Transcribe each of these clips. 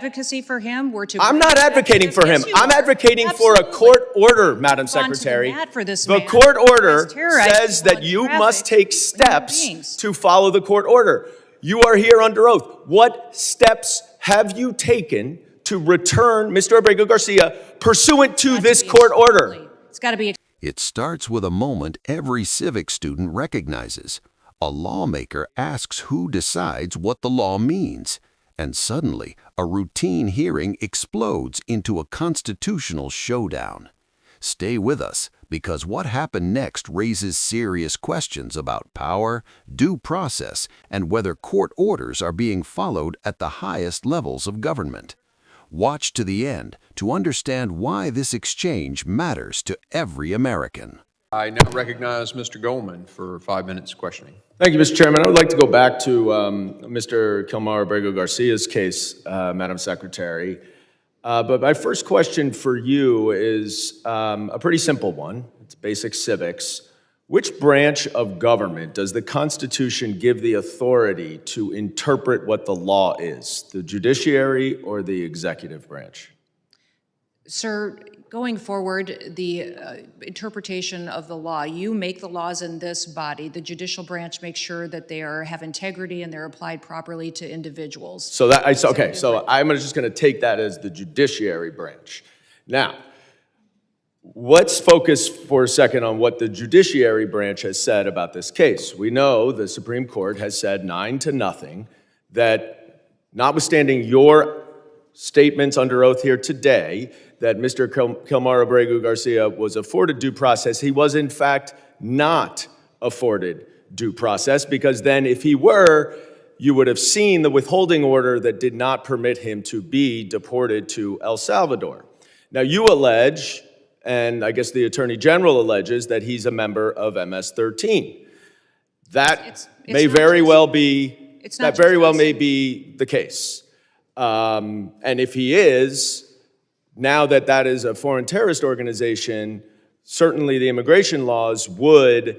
advocacy for him were to... I'm not advocating for him. I'm advocating for a court order, Madam Secretary. The court order says that you must take steps to follow the court order. You are here under oath. What steps have you taken to return Mr. Abrego Garcia pursuant to this court order? It's got to be... It starts with a moment every civic student recognizes. A lawmaker asks who decides what the law means. And suddenly, a routine hearing explodes into a constitutional showdown. Stay with us, because what happened next raises serious questions about power, due process, and whether court orders are being followed at the highest levels of government. Watch to the end to understand why this exchange matters to every American. I now recognize Mr. Goldman for 5 minutes questioning. Thank you, Mr. Chairman. I would like to go back to Mr. Kilmar Abrego Garcia's case, Madam Secretary. But my first question for you is a pretty simple one. It's basic civics. Which branch of government does the Constitution give the authority to interpret what the law is, the judiciary or the executive branch? Sir, going forward, the interpretation of the law, you make the laws in this body. The judicial branch makes sure that they have integrity and they're applied properly to individuals. So okay, so I'm just going to take that as the judiciary branch. Now, let's focus for a second on what the judiciary branch has said about this case. We know the Supreme Court has said 9-0 that notwithstanding your statements under oath here today, that Mr. Kilmar Abrego Garcia was afforded due process. He was, in fact, not afforded due process, because then if he were, you would have seen the withholding order that did not permit him to be deported to El Salvador. Now, you allege, and I guess the Attorney General alleges, that he's a member of MS-13. That may very well be the case. And if he is, now that that is a foreign terrorist organization, certainly the immigration laws would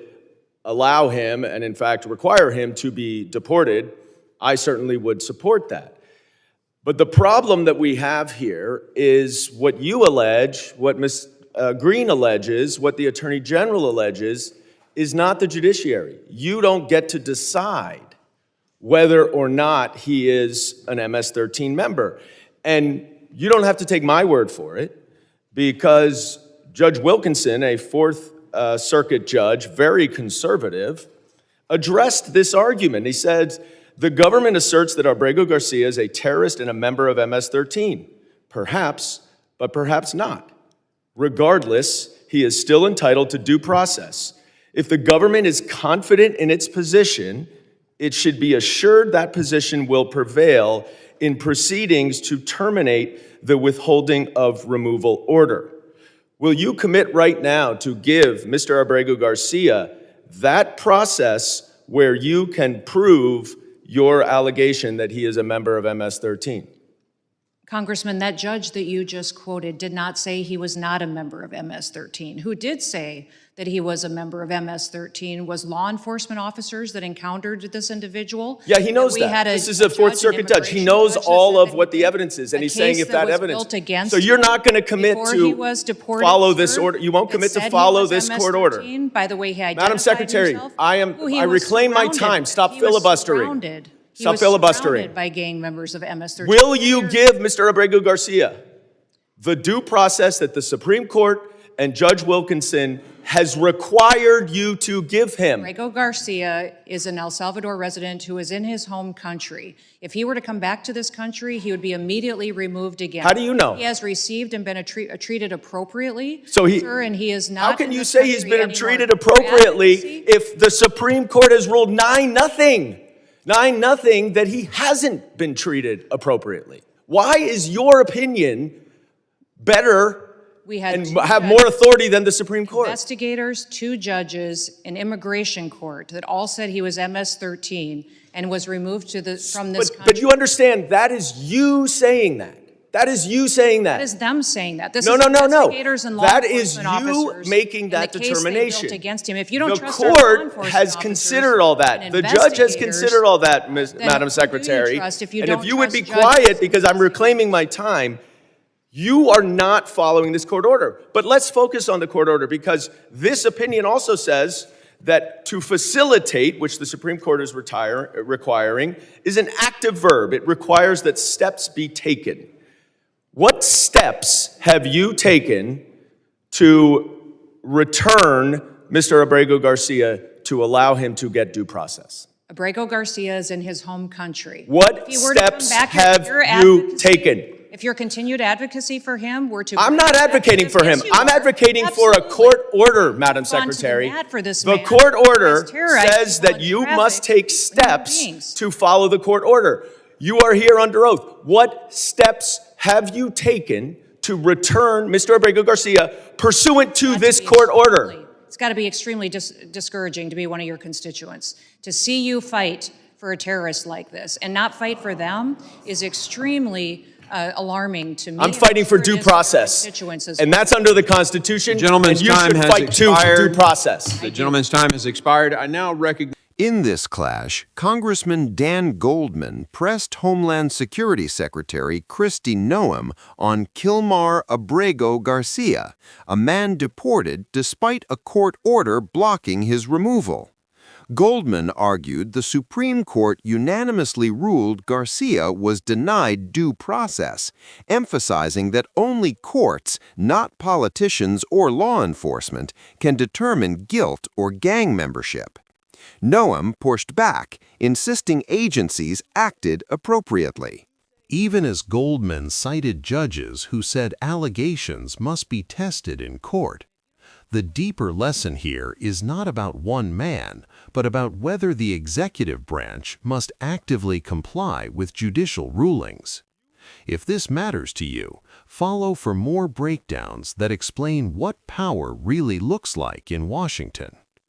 allow him, and in fact require him, to be deported. I certainly would support that. But the problem that we have here is what you allege, what Ms. Green alleges, what the Attorney General alleges, is not the judiciary. You don't get to decide whether or not he is an MS-13 member. And you don't have to take my word for it, because Judge Wilkinson, a Fourth Circuit judge, very conservative, addressed this argument. He said, the government asserts that Abrego Garcia is a terrorist and a member of MS-13. Perhaps, but perhaps not. Regardless, he is still entitled to due process. If the government is confident in its position, it should be assured that position will prevail in proceedings to terminate the withholding of removal order. Will you commit right now to give Mr. Abrego Garcia that process where you can prove your allegation that he is a member of MS-13? Congressman, that judge that you just quoted did not say he was not a member of MS-13. Who did say that he was a member of MS-13 was law enforcement officers that encountered this individual. Yeah, he knows that. This is a Fourth Circuit judge. He knows all of what the evidence is, and he's saying if that evidence... So you're not going to commit to follow this order? You won't commit to follow this court order? By the way, he identified Madam Secretary, himself. I reclaim my time. Stop filibustering. Stop filibustering. By gang members of MS-13. Will you give Mr. Abrego Garcia the due process that the Supreme Court and Judge Wilkinson has required you to give him? Abrego Garcia is an El Salvador resident who is in his home country. If he were to come back to this country, he would be immediately removed again. How do you know? He has received and been treated appropriately, so sir, and he is not. How can you say he's been treated appropriately if the Supreme Court has ruled 9-0? 9-0 that he hasn't been treated appropriately? Why is your opinion better and have more authority than the Supreme Court? Investigators, 2 judges, an immigration court that all said he was MS-13 and was removed from this country. But you understand, that is you saying that. That is you saying that. That is them saying that. This No, is no, no, no. investigators and law That is enforcement you officers making that in the case they built determination. against him. If you don't The trust our law court enforcement has officers considered all that. and The judge has investigators, considered all that, then Madam who do you Secretary. trust if you And don't if you would be trust judges? quiet, because I'm reclaiming my time, you are not following this court order. But let's focus on the court order, because this opinion also says that to facilitate, which the Supreme Court is requiring, is an active verb. It requires that steps be taken. What steps have you taken to return Mr. Abrego Garcia to allow him to get due process? Abrego Garcia is in his home country. What If he were to come steps back, have your you advocacy- taken? If your continued advocacy for him were to... I'm not advocating for him. Yes, you I'm are. advocating for a Absolutely. court order, Madam Gone to the Secretary. mat for this The man court who order has terrorized says people that in you traffic must take and human steps beings. to follow the court order. You are here under oath. What steps have you taken to return Mr. Abrego Garcia pursuant to this court order? It's got to be extremely discouraging to be one of your constituents. To see you fight for a terrorist like this and not fight for them is extremely alarming to me. I'm fighting for sure it due is my process. constituents as And well. that's under the Constitution. Gentleman's and you time should has fight too for expired. due process. The gentleman's time has expired. I now recognize... In this clash, Congressman Dan Goldman pressed Homeland Security Secretary Kristi Noem on Kilmar Abrego Garcia, a man deported despite a court order blocking his removal. Goldman argued the Supreme Court unanimously ruled Garcia was denied due process, emphasizing that only courts, not politicians or law enforcement, can determine guilt or gang membership. Noem pushed back, insisting agencies acted appropriately. Even as Goldman cited judges who said allegations must be tested in court, the deeper lesson here is not about one man, but about whether the executive branch must actively comply with judicial rulings. If this matters to you, follow for more breakdowns that explain what power really looks like in Washington.